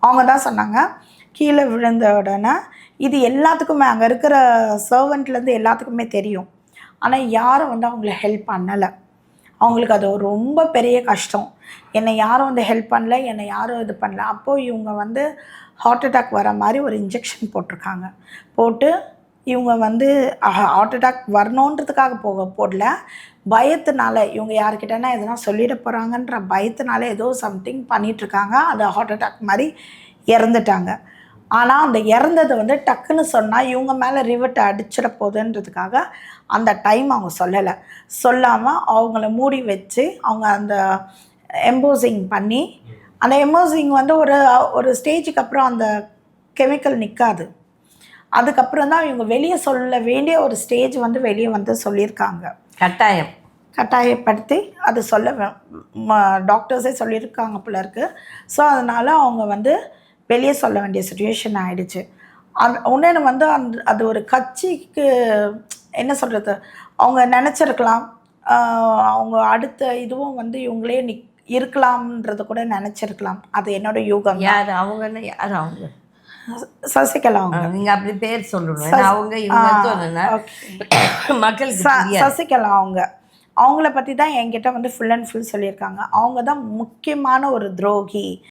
அவங்க தான் சொன்னாங்க, கீழே விழுந்த உடனே இது எல்லாத்துக்குமே அங்கே இருக்கிற சர்வெண்ட்லேருந்து எல்லாத்துக்குமே தெரியும். ஆனால் யாரும் வந்து அவங்கள ஹெல்ப் பண்ணலை. அவங்களுக்கு அது ஒரு ரொம்ப பெரிய கஷ்டம். என்னை யாரும் வந்து ஹெல்ப் பண்ணல, என்னை யாரும் இது பண்ணல. அப்போது இவங்க வந்து ஹார்ட் அட்டாக் வர மாதிரி ஒரு இன்ஜெக்ஷன் போட்டிருக்காங்க. போட்டு இவங்க வந்து ஹார்ட் அட்டாக் வரணுன்றதுக்காக போடல, பயத்தினால இவங்க யார்கிட்டனா எதுனா சொல்லிட போகிறாங்கன்ற பயத்தினால ஏதோ சம்திங் பண்ணிகிட்ருக்காங்க. அது ஹார்ட் அட்டாக் மாதிரி இறந்துட்டாங்க. ஆனால் அந்த இறந்தது வந்து டக்குன்னு சொன்னால் இவங்க மேலே ரிவர்ட் அடிச்சிட போகுதுன்றதுக்காக அந்த டைம் அவங்க சொல்லலை. சொல்லாமல் அவங்கள மூடி வச்சு அவங்க அந்த எம்போசிங் பண்ணி, அந்த எம்போசிங் வந்து ஒரு ஸ்டேஜுக்கு அப்புறம் அந்த கெமிக்கல் நிற்காது. அதுக்கப்புறம் தான் இவங்க வெளியே சொல்ல வேண்டிய ஒரு ஸ்டேஜ் வந்து வெளியே வந்து சொல்லியிருக்காங்க. கட்டாயப்படுத்தி அது சொல்ல டாக்டர்ஸே சொல்லியிருக்காங்க போல இருக்குது. ஸோ அதனால் அவங்க வந்து வெளியே சொல்ல வேண்டிய சுச்சுவேஷன் ஆகிடுச்சு. இன்னொன்று வந்து அது ஒரு கட்சிக்கு என்ன சொல்கிறது, அவங்க நினச்சிருக்கலாம், அவங்க அடுத்த இதுவும் வந்து இவங்களே இருக்கலாம்ன்றது கூட நினச்சிருக்கலாம். அது என்னோடய யூகம். யார் அவங்க? யார் அவங்க? சசிகலா அவங்க. நீங்கள் அப்படி பேர் சொல்லணும். அவங்க மக்கள் சசிகலா அவங்கள பற்றி தான் என்கிட்ட வந்து ஃபுல் அண்ட் ஃபுல் சொல்லியிருக்காங்க. அவங்க தான் முக்கியமான ஒரு துரோகி.